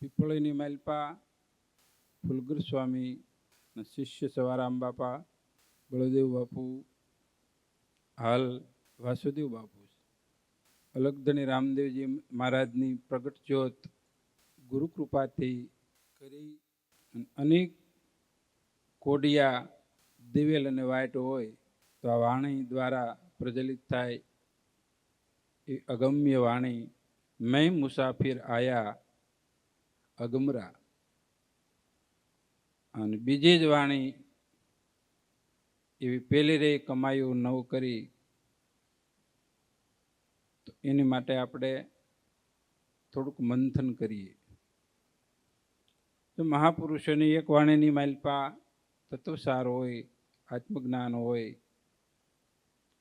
પીપળીની માલપા ફુલગર સ્વામી, શિષ્ય સવારામ બાપા, બળદેવ બાપુ, હાલ વાસુદેવ બાપુ, અલગધણી રામદેવજી મહારાજની પ્રગટ જ્યોત ગુરુ કૃપાથી કરી અનેક કોડિયા દિવેલ અને વાઇટ હોય તો આ વાણી દ્વારા પ્રજ્વલિત થાય એ અગમ્ય વાણી મેં મુસાફિર આયા અગમરા. અને બીજી જ વાણી એવી પેલી રે કમાયું નવ કરી, તો એની માટે આપણે થોડુંક મંથન કરીએ. તો મહાપુરુષોની એક વાણીની માલપા તત્વસાર હોય, આત્મજ્ઞાન હોય,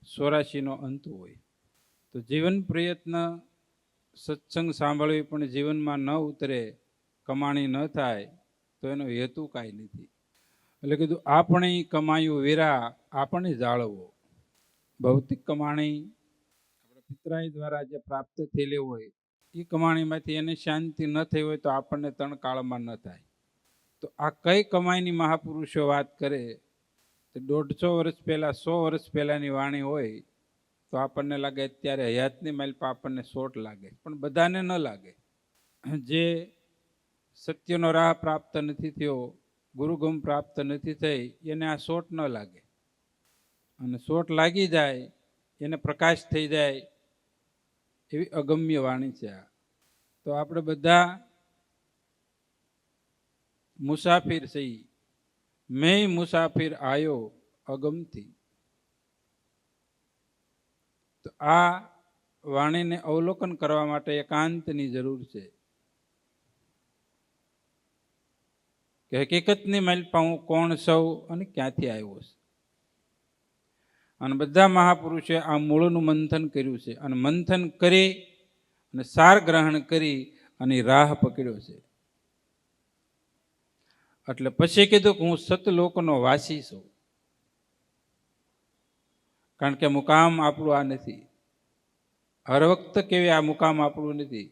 84નો અંત હોય. તો જીવન પ્રયત્ન સત્સંગ સાંભળવી પણ જીવનમાં ન ઉતરે, કમાણી ન થાય તો એનો હેતુ કાંઈ નથી. એટલે કીધું આપણે કમાયું વીરા આપણે જાળવો. ભૌતિક કમાણી આપણા પિતરાઈ દ્વારા જે પ્રાપ્ત થયેલી હોય એ કમાણીમાંથી એને શાંતિ ન થઈ હોય તો આપણને તણકાળમાં ન થાય. તો આ કઈ કમાઈની મહાપુરુષો વાત કરે તો 150 વર્ષ પહેલાં 100 વર્ષ પહેલાંની વાણી હોય તો આપણને લાગે અત્યારે હયાતની માલપા આપણને શોટ લાગે, પણ બધાને ન લાગે. જે સત્યનો રાહ પ્રાપ્ત નથી થયો, ગુરુગમ પ્રાપ્ત નથી થઈ, એને આ શોટ ન લાગે. અને શોટ લાગી જાય એને પ્રકાશ થઈ જાય એવી અગમ્ય વાણી છે આ. તો આપણે બધા મુસાફિર સહી, મેં મુસાફિર આયો અગમથી. તો આ વાણીને અવલોકન કરવા માટે એકાંતની જરૂર છે કે હકીકતની માલપા હું કોણ સૌ અને ક્યાંથી આવ્યો છું. અને બધા મહાપુરુષે આ મૂળનું મંથન કર્યું છે અને મંથન કરી અને સાર ગ્રહણ કરી અને રાહ પકડ્યો છે. એટલે પછી કીધું કે હું સતલોકનો વાસી છું. કારણ કે મુકામ આપણું આ નથી, હર વખત કેવી આ મુકામ આપણું નથી.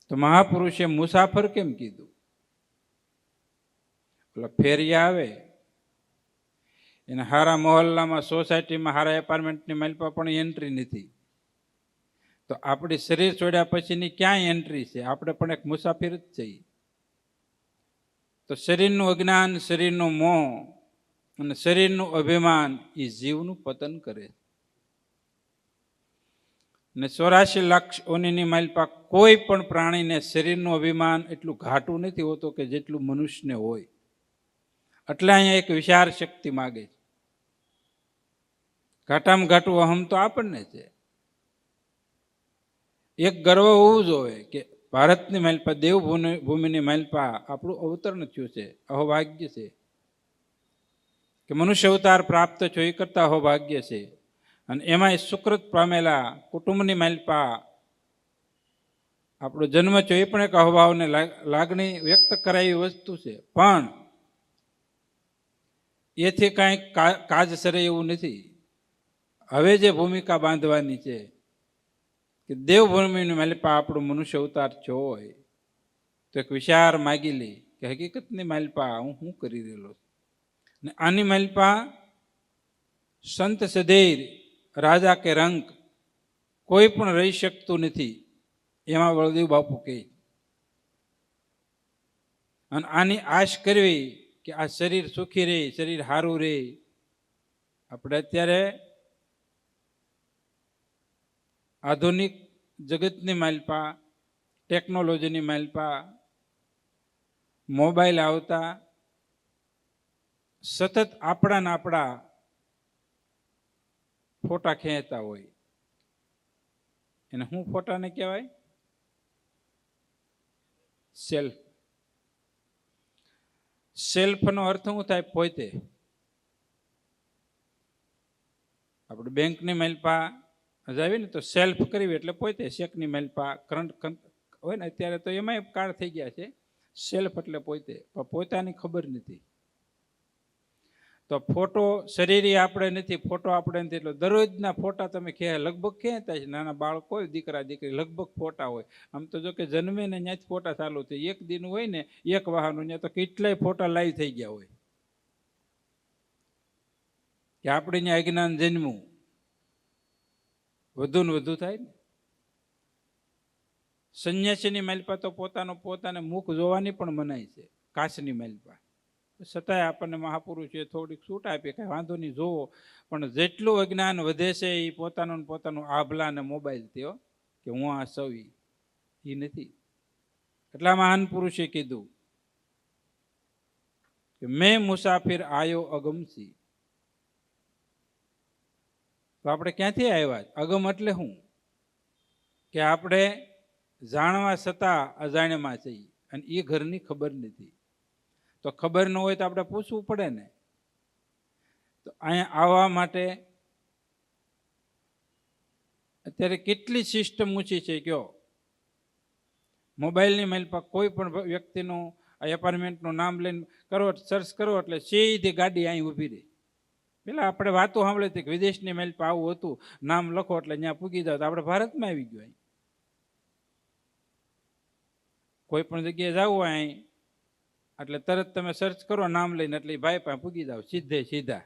તો મહાપુરુષે મુસાફર કેમ કીધું? એટલે ફેરિયા આવે એને હારા મોહલ્લામાં, સોસાયટીમાં, હારા એપાર્ટમેન્ટની માલપા પણ એન્ટ્રી નથી. તો આપણી શરીર છોડ્યા પછીની ક્યાંય એન્ટ્રી છે? આપણે પણ એક મુસાફિર જ છીએ. તો શરીરનું અજ્ઞાન, શરીરનો મોહ અને શરીરનું અભિમાન એ જીવનું પતન કરે. ને 84 લાખ ઓની માલપા કોઈ પણ પ્રાણીને શરીરનું અભિમાન એટલું ઘાટું નથી હોતું કે જેટલું મનુષ્યને હોય. એટલે અહીંયા એક વિચાર શક્તિ માગે છે. ઘાટામાં ઘાટું અહમ તો આપણને છે. એક ગર્વ હોવું જોઈએ કે ભારતની માલપા, દેવભૂમિની માલપા આપણું અવતરણ થયું છે. અહોભાગ્ય છે કે મનુષ્ય અવતાર પ્રાપ્ત થયો, એ કરતા અહોભાગ્ય છે. અને એમાંય સુકૃત પામેલા કુટુંબની માલપા આપણો જન્મ થયો, એ પણ એક અહોભાવને લાગણી વ્યક્ત કરાય એવી વસ્તુ છે. પણ એથી કાંઈક કાજ સરે એવું નથી. હવે જે ભૂમિકા બાંધવાની છે કે દેવભૂમિની માલપા આપણો મનુષ્ય અવતાર થયો હોય તો એક વિચાર માગી લે કે હકીકતની માલપા હું શું કરી રહેલો છું. ને આની માલપા સંત સધીર, રાજા કે રંક કોઈ પણ રહી શકતું નથી, એમાં બળદેવ બાપુ કહે. અને આની આશ કરવી કે આ શરીર સુખી રહે, શરીર સારું રહે. આપણે અત્યારે આધુનિક જગતની માલપા, ટેકનોલોજીની માલપા, મોબાઈલ આવતા સતત આપણા ફોટા ખેંચતા હોય. એને શું ફોટાને કહેવાય? સેલ્ફ. સેલ્ફનો અર્થ શું થાય? પોતે. આપણે બેંકની માલપા જાવી ને તો સેલ્ફ કરવી એટલે પોતે. શેકની માલપા કરંટ હોય ને અત્યારે તો એમાંય કાર્ડ થઈ ગયા છે. સેલ્ફ એટલે પોતે, પણ પોતાની ખબર નથી. તો ફોટો શરીરે આપણે નથી, ફોટો આપણે નથી. એટલે દરરોજના ફોટા તમે લગભગ ક્યાં થાય છે? નાના બાળકો હોય, દીકરા દીકરી, લગભગ ફોટા હોય. આમ તો જો કે જન્મે ને ત્યાંથી ફોટા ચાલુ થાય. એક દિન હોય ને એક વાહન, ત્યાં તો કેટલાય ફોટા લાઈવ થઈ ગયા હોય કે આપણે ત્યાં અજ્ઞાન જન્મવું વધુ ને વધુ થાય ને. સંન્યાસીની માલિપા તો પોતાને મુખ જોવાની પણ મનાય છે, કાચની માલિપા. છતાંય આપણને મહાપુરુષે થોડીક છૂટ આપી, કાંઈ વાંધો નહીં જોવો, પણ જેટલું અજ્ઞાન વધે છે એ પોતાનું આભલા અને મોબાઈલ થયો કે હું આ સવી એ નથી. એટલા મહાન પુરુષે કીધું કે મેં મુસાફિર આયો અગમસી. તો આપણે ક્યાંથી આવ્યા? અગમ એટલે શું? કે આપણે જાણવા છતાં અજાણ્યમાં છીએ અને એ ઘરની ખબર નથી. તો ખબર ન હોય તો આપણે પૂછવું પડે ને. તો અહીંયા આવવા માટે અત્યારે કેટલી સિસ્ટમ ઊંચી છે કયો. મોબાઈલની મેલ પર કોઈ પણ વ્યક્તિનું એપાર્ટમેન્ટનું નામ લઈને કરો, સર્ચ કરો એટલે સીધી ગાડી અહીં ઊભી રહી. પેલા આપણે વાતો સાંભળી હતી કે વિદેશની મેલ પર આવું હતું, નામ લખો એટલે ત્યાં પૂગી જાવ. તો આપણે ભારતમાં આવી ગયો. અહીં કોઈ પણ જગ્યાએ જવું અહીં એટલે તરત તમે સર્ચ કરો નામ લઈને એટલે ભાઈ પાસે પૂગી જાવ સીધા.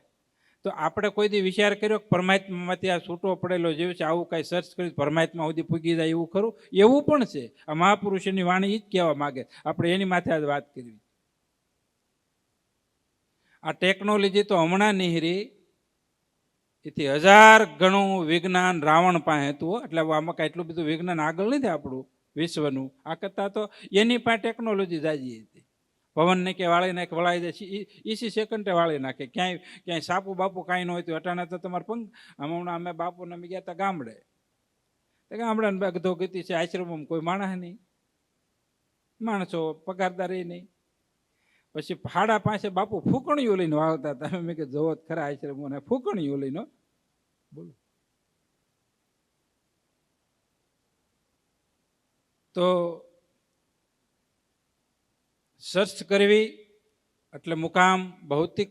તો આપણે કોઈ દી વિચાર કર્યો કે પરમાત્મામાંથી આ છૂટો પડેલો જીવ છે, આવું કાંઈ સર્ચ કરી પરમાત્મા સુધી પૂગી જાય એવું ખરું? એવું પણ છે. આ મહાપુરુષોની વાણી જ કહેવા માગે. આપણે એની માથે આજ વાત કરવી. આ ટેકનોલોજી તો હમણાં નિહરી, એથી 1000 ગણું વિજ્ઞાન રાવણ પાસે હતું. એટલે આમાં કાંઈ એટલું બધું વિજ્ઞાન આગળ નથી આપણું વિશ્વનું. આ કરતાં તો એની પાસે ટેકનોલોજી જાજી હતી. પવનને કે વાળી નાખે, વળાઈ જાય, ઈસી સેકન્ડે વાળી નાખે. ક્યાંય સાપુ બાપુ કાંઈ ન હોય તો અટાણા તો તમારે હમણાં અમે બાપુને અમે ગયા હતા ગામડે. ગામડાને બધો ગતિ છે, આશ્રમમાં કોઈ માણસ નહીં, માણસો પગારદાર નહીં. પછી 5:30 બાપુ ફૂકણીઓ લઈને વાળતા હતા. મેં કે જોવો ખરા આશ્રમોને ફૂકણીઓ લઈને. બોલો. તો સર્ચ કરવી એટલે મુકામ ભૌતિક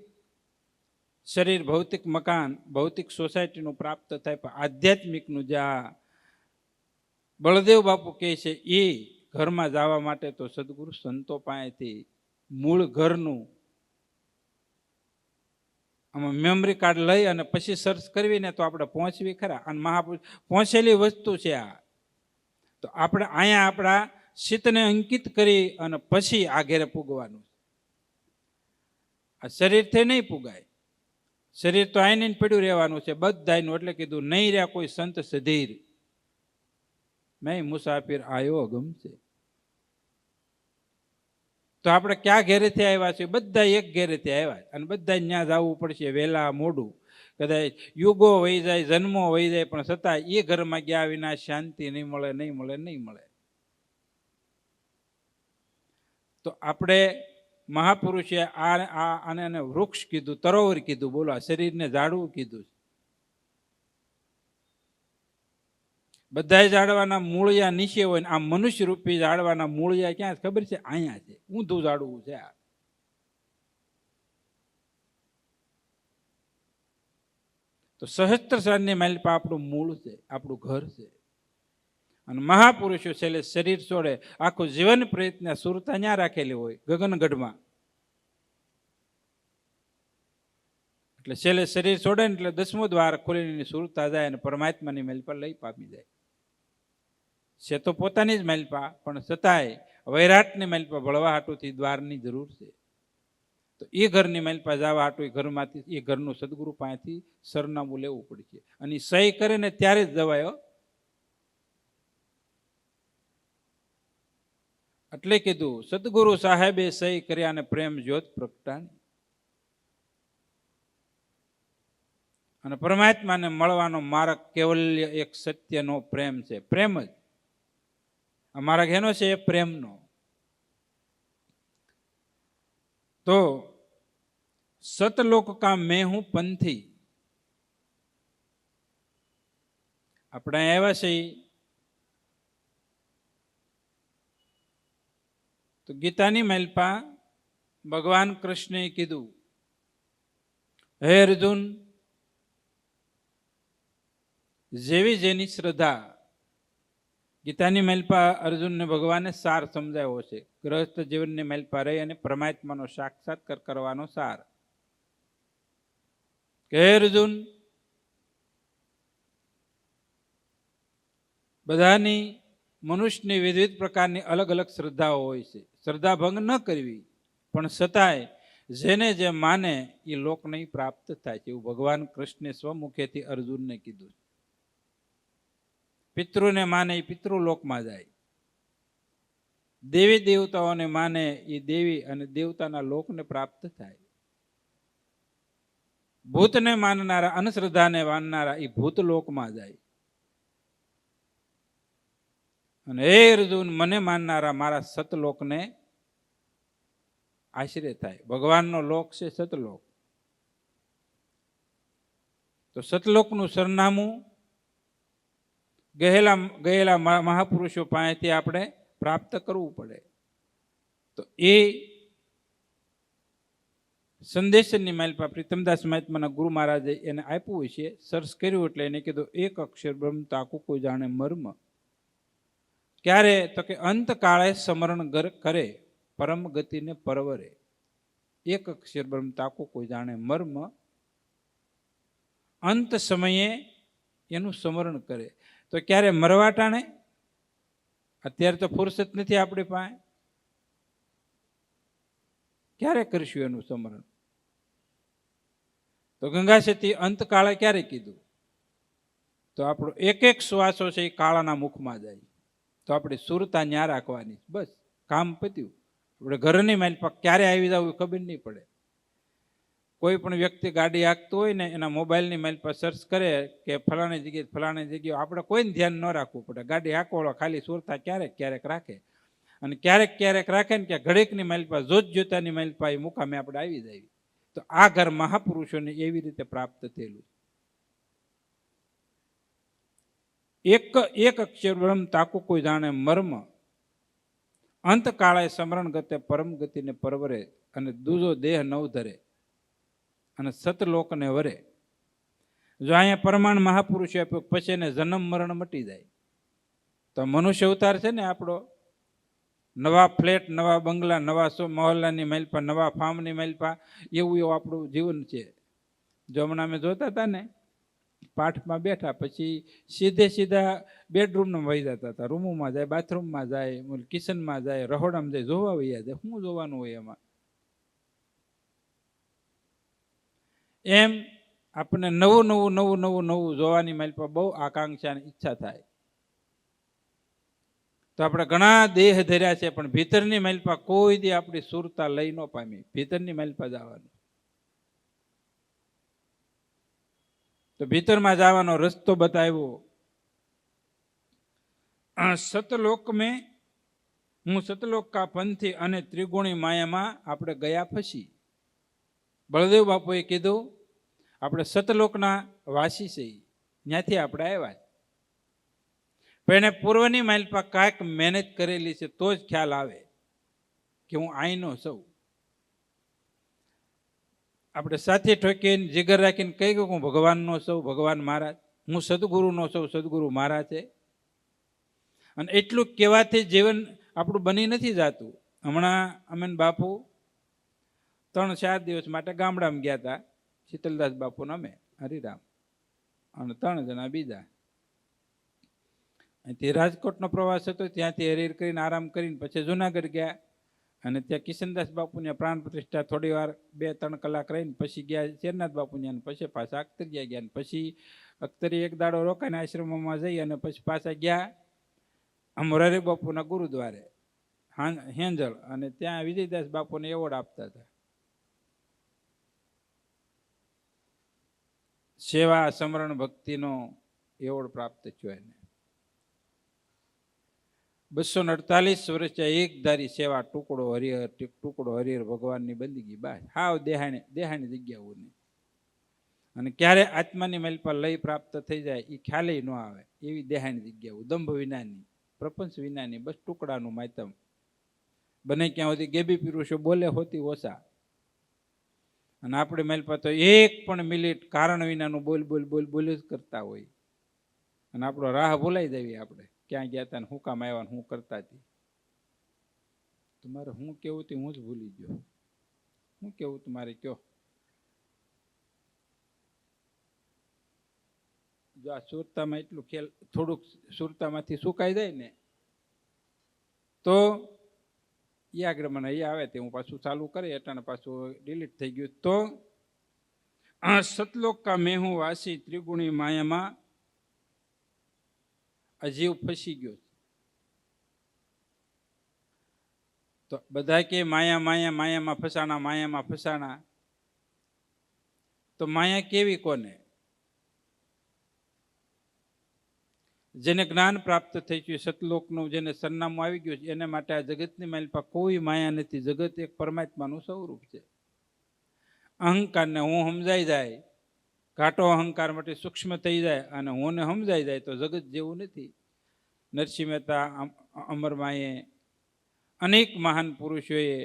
શરીર, ભૌતિક મકાન, ભૌતિક સોસાયટીનું પ્રાપ્ત થાય. પણ આધ્યાત્મિકનું જે આ બળદેવ બાપુ કહે છે એ ઘરમાં જવા માટે તો સદગુરુ સંતો પાસેથી મૂળ ઘરનું આમાં મેમરી કાર્ડ લઈ અને પછી સર્ચ કરવી ને તો આપણે પહોંચવી ખરા. અને મહાપુરુષ પહોંચેલી વસ્તુ છે આ. તો આપણે અહીંયા આપણા ચિત્તને અંકિત કરી અને પછી આ ઘેરે પૂગવાનું. આ શરીરથી નહીં પૂગાય. શરીર તો આઈને પડ્યું રહેવાનું છે બધાયનું. એટલે કીધું નહીં રહ્યા કોઈ સંત સધીર, મેં મુસાફિર આયો અગમ છે. તો આપણે ક્યાં ઘેરેથી આવ્યા છીએ? બધા એક ઘેરેથી આવ્યા અને બધા ત્યાં જવું પડશે, વહેલા મોડું. કદાચ યુગો વહી જાય, જન્મો વહી જાય, પણ છતાં એ ઘરમાં ગયા વિના શાંતિ નહીં મળે. તો આપણે મહાપુરુષે આને વૃક્ષ કીધું, તરોવર કીધું. બોલો, આ શરીરને ઝાડવું કીધું. બધા ઝાડવાના મૂળિયા નીચે હોય ને આ મનુષ્ય રૂપી ઝાડવાના મૂળિયા ક્યાં ખબર છે? અહીંયા છે. ઊંધું ઝાડવું છે આ. તો સહસ્ત્રસરની માલિપા આપણું મૂળ છે, આપણું ઘર છે. અને મહાપુરુષો છેલ્લે શરીર છોડે, આખું જીવન પ્રયત્ન સુરતા ત્યાં રાખેલી હોય ગગનગઢમાં. એટલે છેલ્લે શરીર છોડે ને એટલે 10મું દ્વાર ખોલીને સુરતા જાય અને પરમાત્માની માલિપા લઈ પામી જાય છે. તો પોતાની જ માલિપા, પણ છતાંય વૈરાટની માલિપા ભળવા હાટુથી દ્વારની જરૂર છે. તો એ ઘરની માલિપા જવા હાટું એ ઘરમાંથી, એ ઘરનું સદગુરુ પાસેથી સરનામું લેવું પડશે. અને સહી કરે ને ત્યારે જ જવાયો. એટલે કીધું સદગુરુ સાહેબે સહી કર્યા અને પ્રેમ જ્યોત પ્રગટાણી. અને પરમાત્માને મળવાનો માર્ગ કેવલ્ય એક સત્યનો પ્રેમ છે. પ્રેમ જ આ માર્ગ એનો છે, એ પ્રેમનો. તો સતલોક કા મેં હું પંથી. આપણે આવ્યા છે તો ગીતાની માલિપા ભગવાન કૃષ્ણએ કીધું હે અર્જુન, જેવી જેની શ્રદ્ધા, ગીતાની મહેલપા અર્જુનને ભગવાને સાર સમજાવ્યો છે. ગ્રહસ્થ જીવનની મહેલપા રહી અને પરમાત્માનો સાક્ષાત્કાર કરવાનો સાર. કે હે અર્જુન, બધાની મનુષ્યની વિવિધ પ્રકારની અલગ અલગ શ્રદ્ધાઓ હોય છે. શ્રદ્ધા ભંગ ન કરવી, પણ છતાંય જેને જે માને એ લોકને પ્રાપ્ત થાય છે એવું ભગવાન કૃષ્ણે સ્વમુખેથી અર્જુનને કીધું. પિતૃને માને એ પિતૃલોકમાં જાય, દેવી દેવતાઓને માને એ દેવી અને દેવતાના લોકને પ્રાપ્ત થાય. ભૂતને માનનારા, અંધશ્રદ્ધાને માનનારા એ ભૂતલોકમાં જાય. અને હે અર્જુન, મને માનનારા મારા સતલોકને આશરે થાય. ભગવાનનો લોક છે સતલોક. તો સતલોકનું સરનામું ગયેલા મહાપુરુષો પાસેથી આપણે પ્રાપ્ત કરવું પડે. તો એ સંદેશની માલપા પ્રીતમદાસ મહાત્માના ગુરુ મહારાજે એને આપ્યું છે, સર્ચ કર્યું એટલે એને કીધું એક અક્ષર બ્રહ્મ તાકું કોઈ જાણે મર્મ. ક્યારે? તો કે અંતકાળે સ્મરણ કરે પરમ ગતિને પરવરે. એક અક્ષર બ્રહ્મ તાકું કોઈ જાણે મર્મ. અંત સમયે એનું સ્મરણ કરે. તો ક્યારે? મરવા ટાણે. અત્યારે તો ફુરસત નથી આપણી પાસે. ક્યારે કરશું એનું સ્મરણ? તો ગંગા સતી અંતકાળે ક્યારે કીધું? તો આપણો એક એક શ્વાસો છે એ કાળાના મુખમાં જાય. તો આપણે સુરતા ન્યા રાખવાની, બસ કામ પત્યું. આપણે ઘરની માલપા ક્યારે આવી જવું ખબર નહીં પડે. કોઈ પણ વ્યક્તિ ગાડી હાંકતું હોય ને એના મોબાઈલની માલપા સર્ચ કરે કે ફલાણી જગ્યાએ આપણે કોઈને ધ્યાન ન રાખવું પડે. ગાડી હાંકવાળો ખાલી સુરતા ક્યારેક ક્યારેક રાખે, અને ક્યારેક ક્યારેક રાખે ને કે ઘડીકની માલપા જોત જોતાની માલપા એ મુકામે આપણે આવી જાય. તો આ ઘર મહાપુરુષોને એવી રીતે પ્રાપ્ત થયેલું. એક અક્ષર બ્રહ્મ તાકું કોઈ જાણે મર્મ. અંતકાળે સ્મરણ ગતે પરમ ગતિને પરવરે. અને દૂજો દેહ નવ ધરે અને સતલોકને વરે. જો અહીંયા પરમાણ મહાપુરુષે આપ્યો પછી એને જન્મ મરણ મટી જાય. તો મનુષ્ય અવતાર છે ને આપણો, નવા ફ્લેટ, નવા બંગલા, નવા મહોલ્લાની માલપા, નવા ફાર્મની માલપા, એવું આપણું જીવન છે. જો હમણાં અમે જોતા હતા ને, પાઠમાં બેઠા પછી સીધા બેડરૂમમાં વહી જતા હતા. રૂમોમાં જાય, બાથરૂમમાં જાય, કિચનમાં જાય, રહોડામાં જાય, જોવા વૈયા જાય. શું જોવાનું હોય એમાં? એમ આપણને નવું જોવાની માલપા બહુ આકાંક્ષા અને ઈચ્છા થાય. તો આપણે ઘણા દેહ ધર્યા છે, પણ ભીતરની માલપા કોઈ દી આપણી સુરતા લઈ ન પામી. ભીતરની માલપા જવાનું. તો ભીતરમાં જવાનો રસ્તો બતાવ્યો. સતલોક મેં હું સતલોક કા પંથી, અને ત્રિગુણી માયામાં આપણે ગયા ફસી. બળદેવ બાપુએ કીધું આપણે સતલોકના વાસી છે, ત્યાંથી આપણે આવ્યા. પણ એને પૂર્વની માલપા કાંઈક મહેનત કરેલી છે તો જ ખ્યાલ આવે કે હું અહીંનો સૌ. આપણે સાથે ઠોકીને જીગર રાખીને કહી ગયું હું ભગવાનનો સૌ, ભગવાન મહારાજ. હું સદગુરુનો સૌ, સદગુરુ મહારાજ છે. અને એટલું કહેવાથી જીવન આપણું બની નથી જતું. હમણાં અમે બાપુ 3-4 દિવસ માટે ગામડામાં ગયા હતા. શીતલદાસ બાપુને અમે, હરિરામ અને 3 જણા બીજા. અહીંથી રાજકોટનો પ્રવાસ હતો, ત્યાંથી હરીર કરીને આરામ કરીને પછી જુનાગઢ ગયા. અને ત્યાં કિશનદાસ બાપુને પ્રાણ પ્રતિષ્ઠા થોડી વાર 2-3 કલાક રહીને પછી ગયા શેરનાથ બાપુને, પછી પાછા અખ્તરિયા ગયા. પછી અખ્તરી એક દાડો રોકાઈને આશ્રમમાં જઈ અને પછી પાછા ગયા મોરારી બાપુના ગુરુદ્વારે હેંજળ, અને ત્યાં વિજયદાસ બાપુને એવોર્ડ આપતા હતા. સેવા સમરણ ભક્તિનો એવોર્ડ પ્રાપ્ત થયો એને. 248 વર્ષ એક ધારી સેવા, ટુકડો હરિહર ભગવાનની બંદગી. બસ હાવ દેહાની જગ્યાઓની. અને ક્યારે આત્માની માલપા લય પ્રાપ્ત થઈ જાય એ ખ્યાલે ન આવે એવી દેહાની જગ્યાઓ. દંભ વિનાની, પ્રપંચ વિનાની, બસ ટુકડાનું માતમ. બને ક્યાં સુધી ગેબી પીરુષો બોલે હોતી ઓછા. અને આપણે માલપા તો એક પણ મિનિટ કારણ વિનાનું બોલ બોલ બોલ બોલ જ કરતા હોય, અને આપણો રાહ ભૂલાઈ દેવી. આપણે ક્યાં ગયા હતા ને શું કામ આવ્યા ને શું કરતા હતી. તમારે હું કેવું તે હું જ ભૂલી ગયો. શું કેવું તમારે કયો? જો આ સુરતામાં એટલું ખેલ થોડુંક સુરતામાંથી સુકાઈ જાય ને તો એ આગળ મને એ આવે તે હું પાછું ચાલુ કરી એટલે પાછું ડિલીટ થઈ ગયું. તો સતલોક કા મેહું વાસી ત્રિગુણી માયામાં આ જીવ ફસી ગયો. તો બધા કે માયા માયા માયામાં ફસાણા, માયામાં ફસાણા. તો માયા કેવી કોને? જેને જ્ઞાન પ્રાપ્ત થઈ ગયું, સતલોકનું જેને સરનામું આવી ગયું છે, એને માટે આ જગતની માલપા કોઈ માયા નથી. જગત એક પરમાત્માનું સ્વરૂપ છે. અહંકારને હું સમજાઈ જાય, ઘાટો અહંકાર માટે સૂક્ષ્મ થઈ જાય અને હુંને સમજાઈ જાય તો જગત જેવું નથી. નરસિંહ મહેતા, અમરમાએ, અનેક મહાન પુરુષોએ,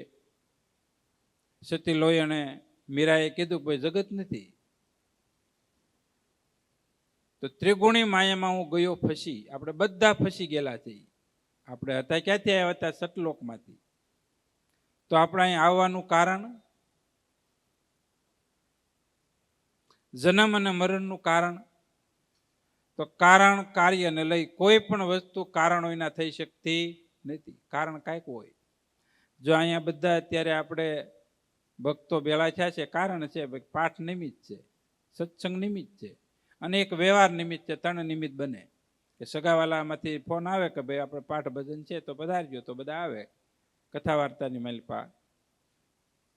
સતી લોયણે, મીરાએ કીધું ભાઈ જગત નથી. તો ત્રિગુણી માયામાં હું ગયો ફસી. આપણે બધા ફસી ગયેલા છીએ. આપણે હતા ક્યાંથી આવ્યા હતા? સતલોકમાંથી. તો આપણે અહીં આવવાનું કારણ, જન્મ અને મરણનું કારણ, તો કારણ કાર્યને લઈ કોઈ પણ વસ્તુ કારણ વિના થઈ શકતી નથી. કારણ કાંઈક હોય. જો અહીંયા બધા અત્યારે આપણે ભક્તો ભેળા થયા છે, કારણ છે પાઠ નિમિત્ત છે, સત્સંગ નિમિત્ત છે, અને એક વ્યવહાર નિમિત્ત છે. ત્રણ નિમિત્ત બને કે સગાવાલામાંથી ફોન આવે કે ભાઈ આપણે પાઠ ભજન છે તો પધારજો, તો બધા આવે. કથા વાર્તાની માલપા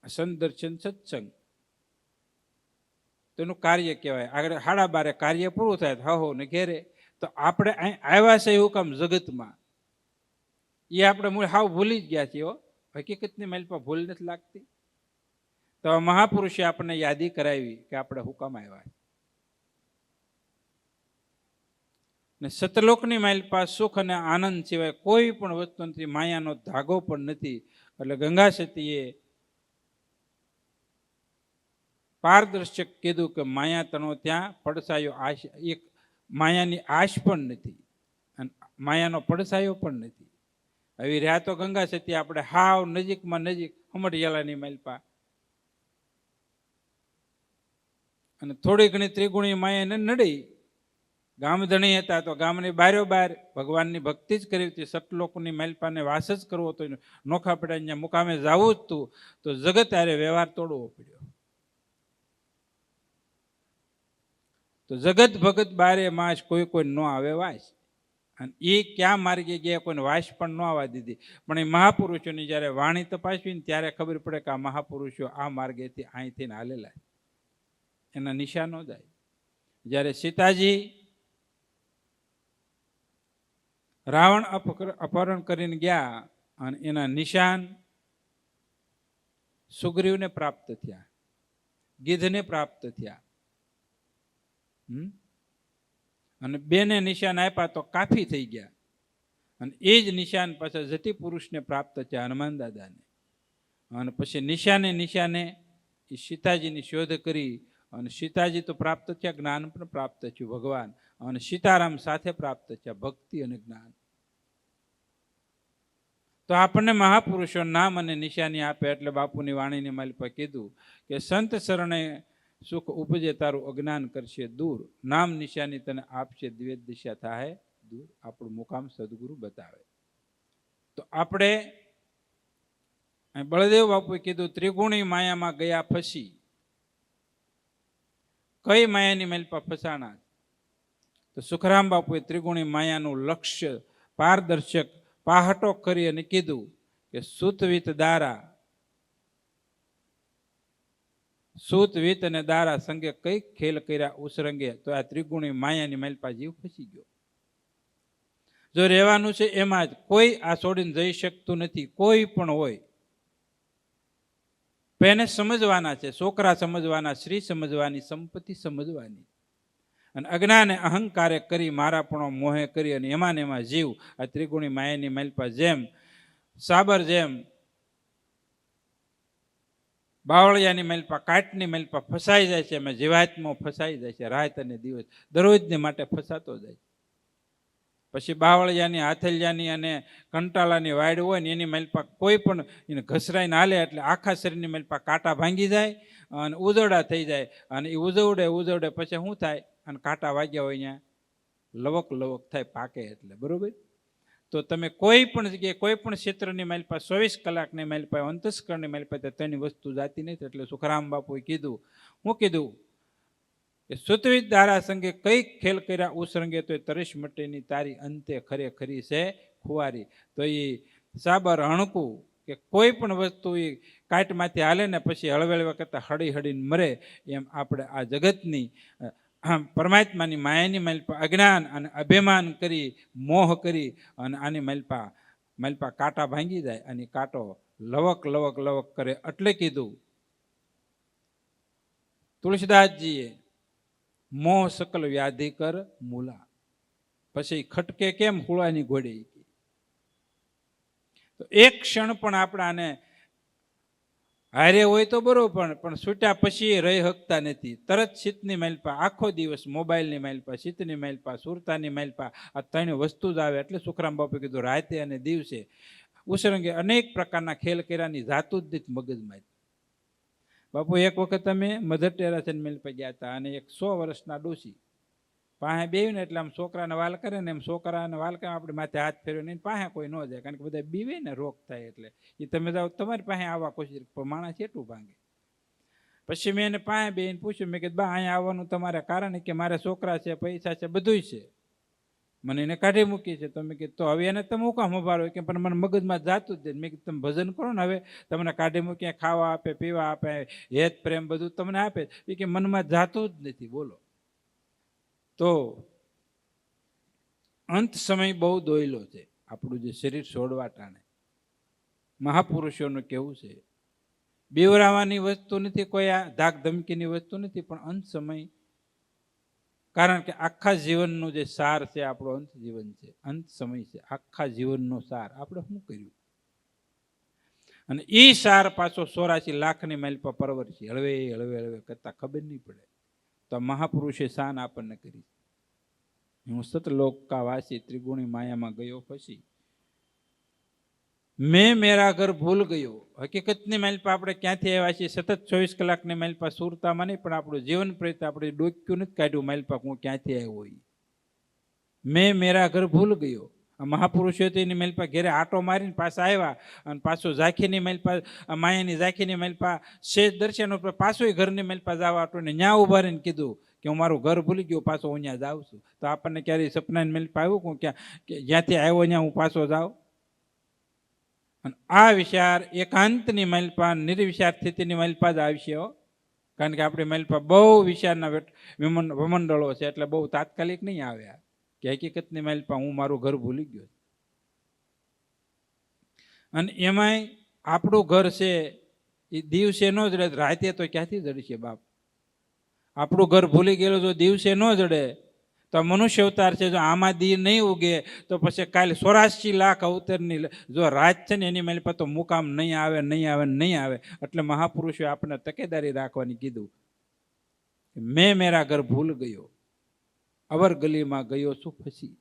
સંદર્શન સત્સંગ તેનું કાર્ય કહેવાય. આગળ 12:30 કાર્ય પૂરું થાય હો ને ઘેરે. તો આપણે અહીં આવ્યા છે એવું કામ જગતમાં, એ આપણે મૂળ હાવ ભૂલી જ ગયા છીએ. હકીકતની માલપા ભૂલ નથી લાગતી. તો મહાપુરુષે આપણને યાદી કરાવી કે આપણે હું કામ આવ્યા. ને સતલોકની માલપા સુખ અને આનંદ સિવાય કોઈ પણ વસ્તુ નથી. માયાનો ધાગો પણ નથી. એટલે ગંગા સતીએ પારદર્શક કીધું કે માયા તનો ત્યાં પડસાયો આશ, એક માયાની આશ પણ નથી અને માયાનો પડસાયો પણ નથી. આવી રહ્યા તો ગંગા સતી આપણે હાવ નજીકમાં નજીક હમઢિયાલાની માલપા. અને થોડી ઘણી ત્રિગુણી માયાને નડી. ગામધણી હતા તો ગામની બારોબાર ભગવાનની ભક્તિ જ કરી હતી. સતલોકની માલપાને વાસ જ કરવો હતો. નોખા પડે અહીંયા મુકામે જવું જ હતું. તો જગત આરે વ્યવહાર તોડવો પડ્યો. તો જગત ભગત બારે માસ કોઈ કોઈ ન આવે વાસ. અને એ ક્યાં માર્ગે ગયા કોઈને વાસ પણ ન આવવા દીધી. પણ એ મહાપુરુષોની જ્યારે વાણી તપાસવી ને ત્યારે ખબર પડે કે આ મહાપુરુષો આ માર્ગેથી અહીંથી હાલેલા, એના નિશાનો જાય. જ્યારે સીતાજી રાવણ અપહરણ કરીને ગયા અને એના નિશાન સુગ્રીવને પ્રાપ્ત થયા, ગીધને પ્રાપ્ત થયા. અને બેને નિશાન આપ્યા તો કાફી થઈ ગયા. અને એ જ નિશાન પાછા જતી પુરુષને પ્રાપ્ત થયા, હનુમાન દાદાને. અને પછી નિશાને નિશાને એ સીતાજીની શોધ કરી. અને સીતાજી તો પ્રાપ્ત થયા, જ્ઞાન પણ પ્રાપ્ત થયું ભગવાન. અને સીતારામ સાથે પ્રાપ્ત થયા ભક્તિ અને જ્ઞાન. તો આપણને મહાપુરુષો નામ અને નિશાની આપે. એટલે બાપુની વાણીની માલપા કીધું કે સંત શરણે સુખ ઉપજે તારું અજ્ઞાન કરશે દૂર. નામ નિશાની તને આપશે દ્વેત દિશા થાય દૂર. આપણું મુકામ સદગુરુ બતાવે. તો આપણે બળદેવ બાપુએ કીધું ત્રિગુણી માયામાં ગયા ફસી. કઈ માયાની માલપા ફસાણા? તો સુખરામ બાપુએ ત્રિગુણી માયાનું લક્ષ્ય પારદર્શક પાહટો કરી અને કીધું કે સુતવિત દારા, સુતવિત અને દારા સંગે કઈ ખેલ કર્યા ઉસરંગે. તો આ ત્રિગુણી માયાની માલપા જીવ ફસી ગયો. જો રહેવાનું છે એમાં જ, કોઈ આ છોડીને જઈ શકતું નથી. કોઈ પણ હોય એને સમજવાના છે. છોકરા સમજવાના, સ્ત્રી સમજવાની, સંપત્તિ સમજવાની. અને અજ્ઞાને અહંકારે કરી મારાપણો મોહે કરી અને એમાં ને એમાં જીવ આ ત્રિગુણી માયાની માલપા જેમ સાબર જેમ બાવળિયાની માલપા કાટની માલપા ફસાઈ જાય છે, એમાં જીવાત્માઓ ફસાઈ જાય છે, રાત અને દિવસ દરરોજને માટે ફસાતો જાય. પછી બાવળિયાની, હાથલિયાની અને કંટાળાની વાડ હોય ને એની માલપા કોઈ પણ એને ઘસરાઈને હાલે એટલે આખા શરીરની માલપા કાંટા ભાંગી જાય અને ઉજવડા થઈ જાય. અને એ ઉજવડે પછી શું થાય, અને કાંટા વાગ્યા હોય અહીંયા લવક લવક થાય, પાકે એટલે. બરોબર? તો તમે કોઈ પણ જગ્યાએ કોઈ પણ ક્ષેત્રની માલપા 24 કલાકની માલપા અંતસ્કરણની માલપા તેની વસ્તુ જાતી નથી. એટલે સુખરામ બાપુએ કીધું, હું કીધું કે સુતવિદ દારા સંગે કઈ ખેલ કર્યા ઉસરંગે તો તરીશ મટેની તારી અંતે ખરે ખરી છે ખુવારી. તો એ સાબર હણકું કે કોઈ પણ વસ્તુ એ કાટમાંથી હાલે ને પછી હળવેળવા કરતાં હળી હળીને મરે, એમ આપણે આ જગતની પરમાત્માની માયાની માલપા અજ્ઞાન અને અભિમાન કરી, મોહ કરી અને આની માલપા કાંટા ભાંગી જાય અને કાંટો લવક લવક લવક કરે. એટલે કીધું તુલસીદાસજીએ, મોહ સકલ વ્યાધિ કર મૂલા. પછી ખટકે કેમ હુળાની ઘોડે. તો એક ક્ષણ પણ આપણાને હારે હોય તો બરોબર, પણ છૂટ્યા પછી રહી શકતા નથી. તરત શીતની માલપા આખો દિવસ મોબાઈલની માલપા, શીતની માલપા, સુરતાની માલપા આ ત્રણ વસ્તુ જ આવે. એટલે સુખરામ બાપુ કીધું રાતે અને દિવસે ઉસરંગે અનેક પ્રકારના ખેલ કર્યાની જાતું જ નથી મગજમાં. બાપુ એક વખત અમે મધર ટેરેસા માલપા ગયા હતા અને એક 100 વર્ષના ડોશી પાસે બેવીને એટલે આમ છોકરાને વાલ કરે ને એમ છોકરાને વાલ કરે, આપણે માથે હાથ ફેરવે ને પાસે કોઈ ન જાય, કારણ કે બધા બીવે ને રોગ થાય. એટલે એ તમે જાઓ તમારી પાસે આવવા કોશિશ, પણ માણસ એટલું ભાંગે. પછી મેં એને પાસે બેહીને પૂછ્યું, મેં કીધું બા અહીંયા આવવાનું તમારે કારણ કે મારે છોકરા છે, પૈસા છે, બધું છે, મને એને કાઢી મૂકી છે. તો મેં કીધું તો હવે એને તમે હું કામ સંભાળો કે પણ મને મગજમાં જાતું જ નહીં. મેં કીધું તમે ભજન કરો ને, હવે તમને કાઢી મૂકીને ખાવા આપે, પીવા આપે, હેત પ્રેમ બધું તમને આપે, એ કે મનમાં જાતું જ નથી. બોલો. તો અંત સમય બહુ દોયલો છે. આપણું જે શરીર છોડવા ટાણે મહાપુરુષોનું કેવું છે, બીવરાવાની વસ્તુ નથી, કોઈ આ ધાક ધમકીની વસ્તુ નથી, પણ અંત સમય. કારણ કે આખા જીવનનું જે સાર છે આપણો અંત જીવન છે, અંત સમય છે. આખા જીવનનો સાર આપણે શું કર્યું, અને એ સાર પાછો 84 લાખની માલપા પરવર છે. હળવે હળવે હળવે કરતા ખબર નહીં પડે. તો મહાપુરુષે શાન આપણને કરી. હું સતલોકાવાસી ત્રિગુણી માયામાં ગયો પછી મેં મેરા ઘર ભૂલ ગયો. હકીકતની માલપા આપણે ક્યાંથી આવ્યા છીએ, સતત 24 કલાકની માલપા સુરતામાં નહીં, પણ આપણું જીવન પ્રત્યે આપણે ડોક્યું નથી કાઢ્યું માલપા હું ક્યાંથી આવ્યો હોય. મેં મેરા ઘર ભૂલ ગયો. મહાપુરુષો એની માલપા ઘેરે આટો મારીને પાછા આવ્યા અને પાછો ઝાંખીની માલપા, માયાની ઝાંખીની માલપા શેષ દર્શન ઉપર પાછું ઘરની માલપા જવા આટો ને ન્યા ઉભા રહીને કીધું કે હું મારું ઘર ભૂલી ગયો, પાછો હું ત્યાં જાઉં છું. તો આપણને ક્યારેય સપનાની માલપા આવ્યું હું ક્યાં કે જ્યાંથી આવ્યો ત્યાં હું પાછો જાઉં. અને આ વિચાર એકાંતની માલપા, નિર્વિચાર સ્થિતિની માલપા જ આવશે. કારણ કે આપણી માલપા બહુ વિચારના વમંડળો છે, એટલે બહુ તાત્કાલિક નહીં આવ્યા કે હકીકતની માલપા હું મારું ઘર ભૂલી ગયો. અને એમાંય આપણું ઘર છે એ દિવસે ન જડે, રાતે તો ક્યાંથી જડશે બાપ. આપણું ઘર ભૂલી ગયેલું જો દિવસે ન જડે તો મનુષ્ય અવતાર છે, જો આમાં દી નહીં ઉગે તો પછી કાલે 84 લાખ અવતારની જો રાત છે ને એની માલપા તો મુકામ નહીં આવે, નહીં આવે, નહીં આવે. એટલે મહાપુરુષોએ આપણને તકેદારી રાખવાની કીધું. મેં મેરા ઘર ભૂલ ગયો, અવર ગલીમાં ગયો છું ફસી.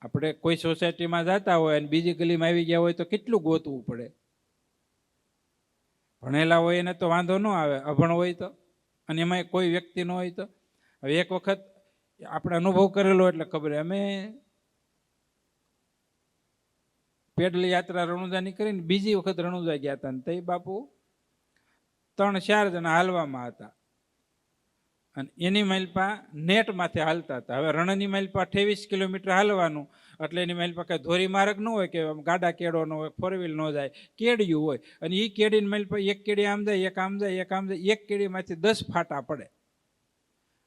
આપણે કોઈ સોસાયટીમાં જતા હોય અને બીજી ગલીમાં આવી ગયા હોય તો કેટલું ગોતવું પડે. ભણેલા હોય એને તો વાંધો ન આવે, અભણ હોય તો, અને એમાં કોઈ વ્યક્તિ ન હોય તો. હવે એક વખત આપણે અનુભવ કરેલો એટલે ખબર. અમે પેડલ યાત્રા રણુજાની કરીને બીજી વખત રણુજા ગયા હતા, ને તે બાપુ 3-4 જણા હાલવામાં હતા અને એની માલપા નેટમાંથી હાલતા હતા. હવે રણની માલપા 28 કિલોમીટર હાલવાનું, એટલે એની માલપા કઈ ધોરી માર્ગ ન હોય કે ગાડા કેડો ન હોય, 4 વ્હીલ ન જાય, કેડિયું હોય. અને એ કેડીની માલપા એક કેડી આમ જાય, એક આમ જાય, એક આમ જાય, એક કેડીમાંથી 10 ફાટા પડે.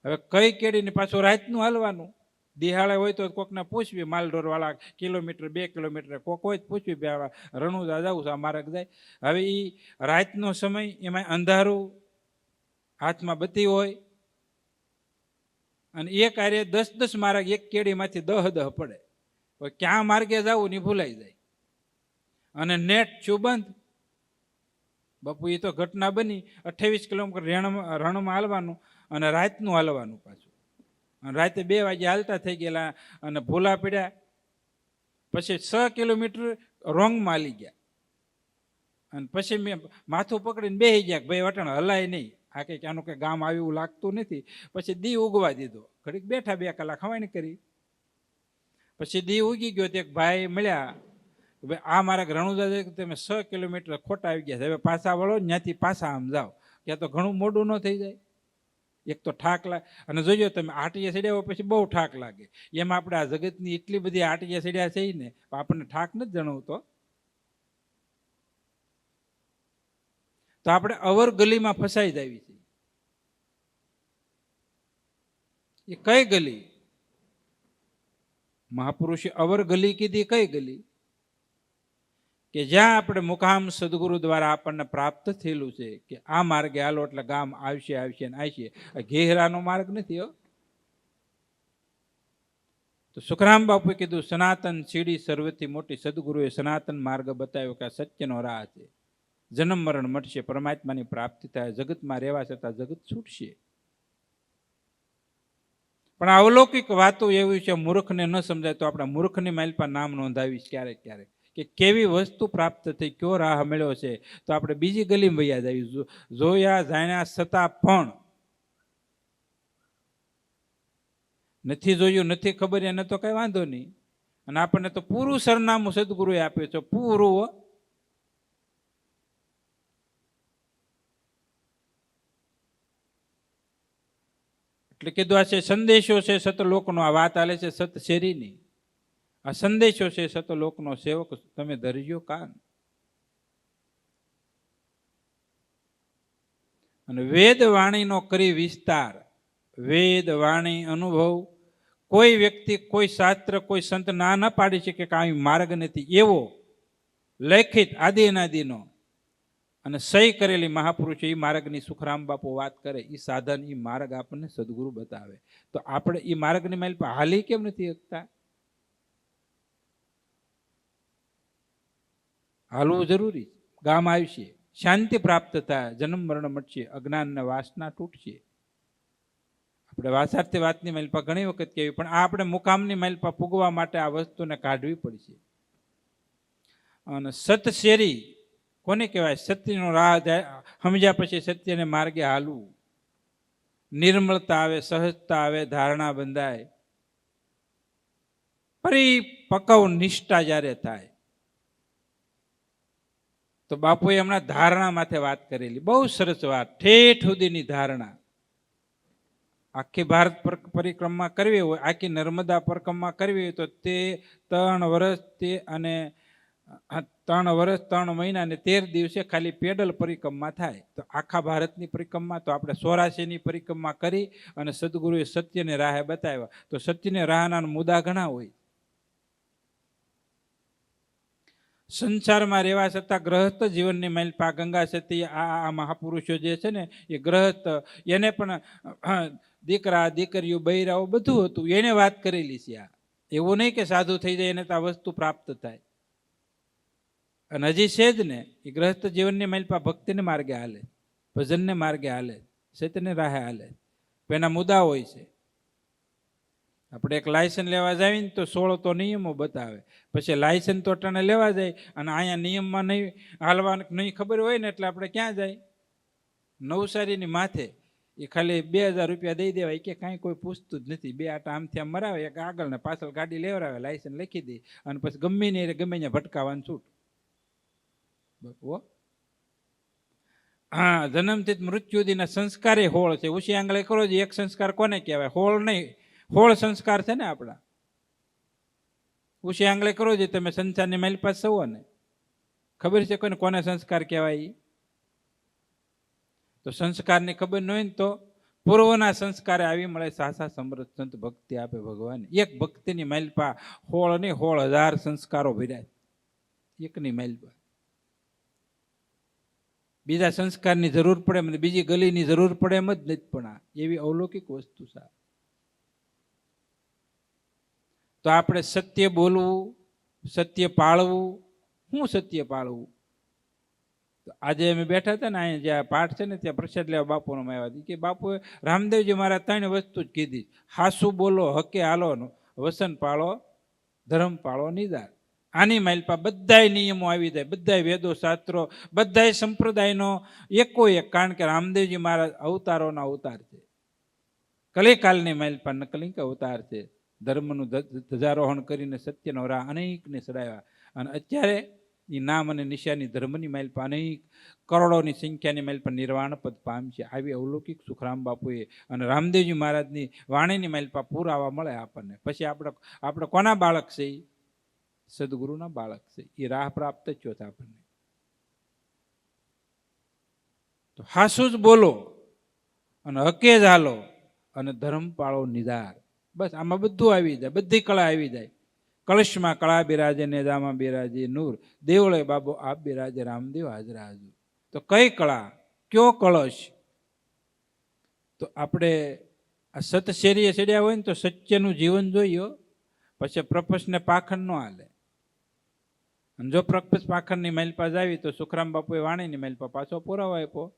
હવે કઈ કેડીને પાછું રાતનું હાલવાનું. દિહાળે હોય તો કોકને પૂછવી, માલઢોર વાળા કિલોમીટર 2 કિલોમીટર કોક હોય તો પૂછવી, રણુજા જવું છે આ માર્ગ જાય. હવે એ રાતનો સમય, એમાં અંધારું, હાથમાં બત્તી હોય, અને એક આરે 10-10 માર્ગ એક કેડીમાંથી 10-10 પડે. ક્યાં માર્ગે જવું ને ભૂલાઈ જાય. અને નેટ છું બંધ. બાપુ એ તો ઘટના બની. 28 કિલોમીટર રણમાં હાલવાનું અને રાતનું હાલવાનું પાછું. અને રાતે 2 વાગે હાલતા થઈ ગયેલા અને ભૂલા પડ્યા. પછી 6 કિલોમીટર રોંગમાં હાલી ગયા. અને પછી મેં માથું પકડીને બેસી ગયા, ભાઈ વટાણ હલાય નહીં, આ કંઈક આનું કંઈ ગામ આવ્યું એવું લાગતું નથી. પછી દી ઉગવા દીધો, ઘડીક બેઠા 2 કલાક હવાણી કરી. પછી દી ઉગી ગયો તો એક ભાઈ મળ્યા, ભાઈ આ મારા રણુજા જાય, તમે 6 કિલોમીટર ખોટા આવી ગયા છે, હવે પાછા વળો, ત્યાંથી પાછા આમ જાઓ, ત્યાં તો ઘણું મોડું ન થઈ જાય. એક તો ઠાક લાગે, અને જોજો તમે આટિયા ચડ્યા પછી બહુ ઠાક લાગે. એમાં આપણે આ જગતની એટલી બધી આટિયા ચડ્યા છે ને, આપણને ઠાક નથી જણાવતો. તો આપણે અવર ગલીમાં ફસાઈ જાવી છે. એ કઈ ગલી? મહાપુરુષે અવર ગલી કીધી. કઈ ગલી? કે જ્યાં આપણે મુકામ સદગુરુ દ્વારા આપણને પ્રાપ્ત થયેલું છે કે આ માર્ગે હાલો એટલે ગામ આવશે આવશે ને આવશે. ઘેરાનો માર્ગ નથી હો. તો સુખરામ બાપુએ કીધું સનાતન સીડી સર્વથી મોટી. સદગુરુએ સનાતન માર્ગ બતાવ્યો કે આ સત્યનો રાહ છે. જન્મ મરણ મટશે, પરમાત્માની પ્રાપ્તિ થાય, જગતમાં રહેવા છતાં જગત છૂટશે. પણ અવલૌકિક વાતો એવી છે, મૂર્ખને ન સમજાય તો આપણા મૂર્ખની માઇલપા નામ નોંધાવીશ ક્યારેક ક્યારેક, કે કેવી વસ્તુ પ્રાપ્ત થઈ, કયો રાહ મળ્યો છે. તો આપણે બીજી ગલીમાં વૈયા જાવી. જોયા જાણ્યા છતાં પણ નથી જોયું, નથી ખબર, એને તો કઈ વાંધો નહીં. અને આપણને તો પૂરું સરનામું સદગુરુએ આપ્યું છે, પૂરું. એટલે કીધું આ છે સંદેશો છે સતલોકનો. આ વાત આલે છે સત શેરીની. આ સંદેશો છે સતલોકનો, સેવક તમે ધરજો કાન. અને વેદ વાણીનો કરી વિસ્તાર. વેદ વાણી અનુભવ. કોઈ વ્યક્તિ, કોઈ શાસ્ત્ર, કોઈ સંત ના ન પાડી શકે કે આવી માર્ગ નથી, એવો લેખિત આદિ અનાદિનો અને સહી કરેલી મહાપુરુષો એ માર્ગની સુખરામ બાપુ વાત કરે. એ સાધન, એ માર્ગ આપણને સદગુરુ બતાવે. તો આપણે એ માર્ગની માઇલ પર હાલી કેમ નથી શકતા? હાલવું જરૂરી. ગામ આવશે, શાંતિ પ્રાપ્ત થાય, જન્મ મરણ મટશે, અજ્ઞાન ને વાસના તૂટશે. આપણે વાસાર્થી વાતની માઇલ પર ઘણી વખત કહેવી, પણ આ આપણે મુકામની માઇલ પર પૂગવા માટે આ વસ્તુને કાઢવી પડશે. અને સતશેરી કોને કહેવાય? સત્યનો રાહ સમજ્યા પછી સત્યને માર્ગે હાલવું. નિર્મળતા આવે, સહજતા આવે, ધારણા બંધાય, પરિપક્વ નિષ્ઠા જ્યારે થાય. તો બાપુએ હમણાં ધારણા માથે વાત કરેલી, બહુ સરસ વાત. ઠેઠ સુધીની ધારણા. આખી ભારત પરિક્રમા કરવી હોય, આખી નર્મદા પરિક્રમા કરવી હોય તો તે 3 વર્ષ તે અને 3 વર્ષ 3 મહિના અને 13 દિવસે ખાલી પેડલ પરિક્રમા થાય. તો આખા ભારતની પરિક્રમા તો આપણે 84ની પરિક્રમા કરી અને સદગુરુએ સત્યને રાહે બતાવ્યા. તો સત્યને રાહના મુદ્દા ઘણા હોય. સંસારમાં રહેવા છતાં ગ્રહસ્થ જીવનની માઇલપા ગંગા સતી આ મહાપુરુષો જે છે ને, એ ગ્રહસ્થ, એને પણ દીકરા દીકરીઓ બૈરાઓ બધું હતું, એને વાત કરેલી છે. આ એવું નહીં કે સાધુ થઈ જાય એને તો આ વસ્તુ પ્રાપ્ત થાય. અને હજી છે જ ને, એ ગ્રહસ્થ જીવનની માઇલપા ભક્તિને માર્ગે હાલે, ભજનને માર્ગે હાલે, સત્યને રાહે હાલે. એના મુદ્દા હોય છે. આપણે એક લાયસન્સ લેવા જાય ને તો 16 તો નિયમો બતાવે. પછી લાયસન્સ તો ટાણે લેવા જાય અને અહીંયા નિયમમાં નહીં હાલવા નહીં ખબર હોય ને, એટલે આપણે ક્યાં જાય? નવસારીની માથે એ ખાલી 2000 રૂપિયા દઈ દેવાય કે કાંઈ કોઈ પૂછતું જ નથી. 2 આટા આમથી આમ મરાવે, એક આગળ ને પાછળ ગાડી લેવડાવે, લાયસન્સ લખી દે અને પછી ગમે ને ત્યાં ભટકાવાનું છૂટ. હા, જન્મથી મૃત્યુ સુધીના સંસ્કારે 16 છે. ઉછી આંગળે કરો છો, એક સંસ્કાર કોને કહેવાય? 16 નહીં, 16 સંસ્કાર છે ને આપણા. ઉછી આંગળે કરો છો તમે સંસારની માઇલ પાસ સવો ને, ખબર છે કોઈને કોને સંસ્કાર કહેવાય? તો સંસ્કારની ખબર ન હોય ને તો પૂર્વના સંસ્કારે આવી મળે. સાસા સમૃદ્ધ સંત ભક્તિ આપે ભગવાન. એક ભક્તિની માઇલપા 16 નહીં 16,000 સંસ્કારો ભર્યા એકની માઇલપા. બીજા સંસ્કારની જરૂર પડે એમ, બીજી ગલીની જરૂર પડે એમ જ નથી. પણ આ એવી અવલૌકિક વસ્તુ છે. તો આપણે સત્ય બોલવું, સત્ય પાળવું, હું સત્ય પાળવું? આજે અમે બેઠા હતા ને, અહીંયા જ્યાં પાઠ છે ને ત્યાં પ્રસાદ લેવા બાપુનો આવ્યા કે બાપુએ રામદેવજી મારા 3 વસ્તુ જ કીધી: હાસુ બોલો, હકે હાલો, વસન પાળો, ધર્મ પાળો, નિદાર. આની માલપા બધાય નિયમો આવી જાય, બધાય વેદો શાસ્ત્રો, બધાય સંપ્રદાયનો એકો એક. કારણ કે રામદેવજી મારા અવતારોનો અવતાર છે, કલિકાલની માલપા નકલિંક અવતાર છે. ધર્મનું ધ્વજારોહણ કરીને સત્યનો રાહ અનેકને ચડાવ્યા. અને અત્યારે એ નામ અને નિશાની ધર્મની માલપા અનેક કરોડોની સંખ્યાની માલપા નિર્વાણ પદ પામશે. આવી અવલૌકિક સુખરામ બાપુએ અને રામદેવજી મહારાજની વાણીની માલપા પુરાવા મળે આપણને. પછી આપણે કોના બાળક છે? સદગુરુના બાળક છે. એ રાહ પ્રાપ્ત જ થયો આપણને. તો હાસુ જ બોલો અને હકે જ હાલો અને ધર્મ પાળો, નિધાર. બસ આમાં બધું આવી જાય, બધી કળા આવી જાય. કળશમાં કળા બિરાજે, નેજામાં બિરાજે નૂર, દેવળે બાબો આપ બિરાજે, રામદેવ હાજરા હાજર. તો કઈ કળા, કયો કળશ? તો આપણે આ સતશેરીએ ચડ્યા હોય ને તો સત્યનું જીવન જોઈએ, પછી પ્રપંચને પાખંડ ન હાલે. અને જો પ્રપંચ પાખંડની માલપા આવી તો સુખરામ બાપુએ વાણીની માલપા પાછો પુરાવો આપ્યો.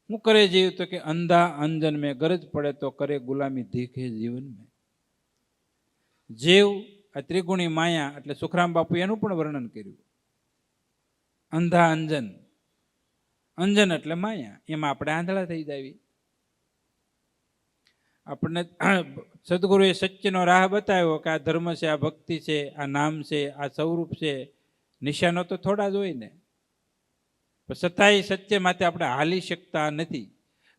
શું કરે જીવ? તો કે અંધા અંજન મેં ગરજ પડે તો કરે ગુલામી દીખે જીવન મેં. જીવ આ ત્રિગુણી માયા, એટલે સુખરામ બાપુ એનું પણ વર્ણન કર્યું. અંધા અંજન, અંજન એટલે માયા, એમાં આપણે આંધળા થઈ જાવી. આપણને સદગુરુએ સત્યનો રાહ બતાવ્યો કે આ ધર્મ છે, આ ભક્તિ છે, આ નામ છે, આ સ્વરૂપ છે. નિશાનો તો થોડા જ હોય ને, છતાંય સત્ય માટે આપણે હાલી શકતા નથી.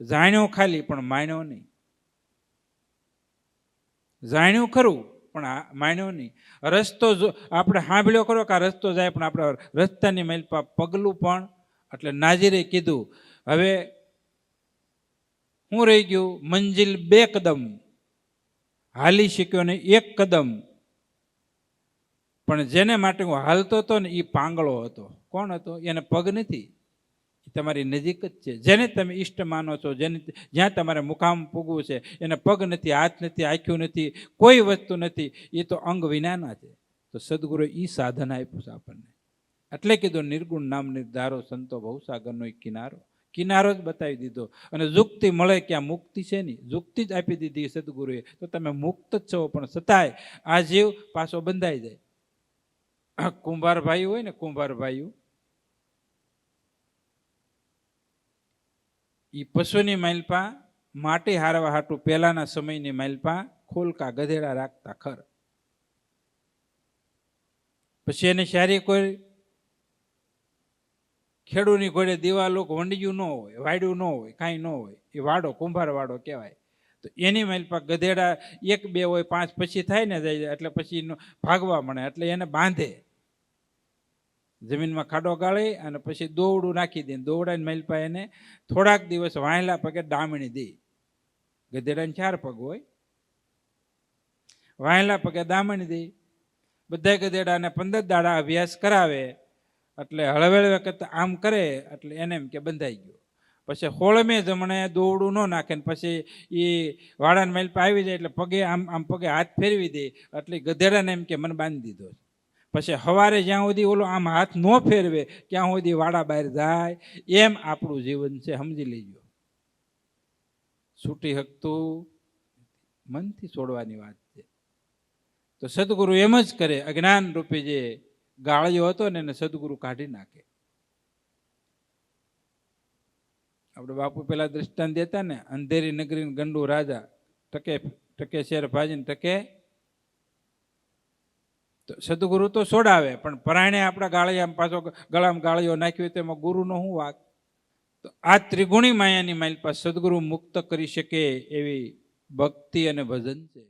જાણ્યો ખાલી પણ માન્યો નહીં. જાણ્યું ખરું પણ માન્યો નહીં. રસ્તો આપણે સાંભળ્યો ખરો કે આ રસ્તો જાય, પણ આપણે રસ્તાની માલપા પગલું પણ, એટલે નાજીરે કીધું હવે હું રહી ગયું? મંજિલ 2 કદમ, હાલી શક્યો ને 1 કદમ. પણ જેને માટે હું હાલતો હતો ને એ પાંગળો હતો. કોણ હતો? એને પગ નથી, તમારી નજીક જ છે. જેને તમે ઈષ્ટ માનો છો, જેને જ્યાં તમારે મુકામ પૂગવું છે, એને પગ નથી, હાથ નથી, આંખ્યું નથી, કોઈ વસ્તુ નથી. એ તો અંગ વિનાના છે. તો સદગુરુએ એ સાધન આપ્યું છે આપણને. એટલે કીધું નિર્ગુણ નામ નિર્ધારો, સંતો ભવસાગરનો કિનારો. કિનારો જ બતાવી દીધો. અને જુક્તિ મળે ક્યાં? મુક્તિ છે નહીં, જુક્તિ જ આપી દીધી સદગુરુએ. તો તમે મુક્ત જ છો, પણ છતાંય આ જીવ પાછો બંધાઈ જાય. કુંભાર ભાઈ હોય ને, કુંભાર ભાઈ, એ પશુની માલપા માટી હારવા હાટું પહેલાના સમયની માલપા ખોલકા ગધેડા રાખતા ખર. પછી એને સારી કોઈ ખેડૂની ઘોડે દિવાલો વંડિયું ન હોય, વાડ્યું ન હોય, કાંઈ ન હોય, એ વાડો કુંભાર વાડો કહેવાય. તો એની માલપા ગધેડા 1 2 હોય, 5 પછી થાય ને જાય, એટલે પછી ભાગવા મળે, એટલે એને બાંધે. જમીનમાં ખાડો ગાળી અને પછી દોવડું નાખી દે. દોવડાની માલપા એને થોડાક દિવસ વાહેલા પગે ડામણી દે. ગધેડાને 4 પગ હોય, વાહેલા પગે દામણી દે. બધા ગધેડાને 15 દાડા અભ્યાસ કરાવે, એટલે હળવેળવે કરતા આમ કરે, એટલે એને એમ કે બંધાઈ ગયો. પછી હોળમે જમણે દોવડું ન નાખે ને પછી એ વાડાની માલપા આવી જાય, એટલે પગે આમ પગે હાથ ફેરવી દે, એટલે ગધેડાને એમ કે મને બાંધી દીધો. પછી સવારે જ્યાં સુધી ઓલો આમ હાથ ન ફેરવે ત્યાં સુધી વાડા બહાર જાય. એમ આપણું જીવન છે, સમજી લેજો. છૂટી શકતું મનથી છોડવાની વાત છે. તો સદગુરુ એમ જ કરે. અજ્ઞાન રૂપી જે ગાળિયો હતો ને એને સદગુરુ કાઢી નાખે. આપણે બાપુ પેલા દ્રષ્ટાંત દેતા ને, અંધેરી નગરી ગંડુ રાજા, ટકે શેર ભાજીને ટકે. સદગુરુ તો છોડાવે, પણ પરાયણે આપણા ગાળિયા પાછો ગળામાં ગાળિયો નાખ્યો હોય તો એમાં ગુરુનો શું વાક? તો આ ત્રિગુણી માયાની માલપા સદગુરુ મુક્ત કરી શકે એવી ભક્તિ અને ભજન છે.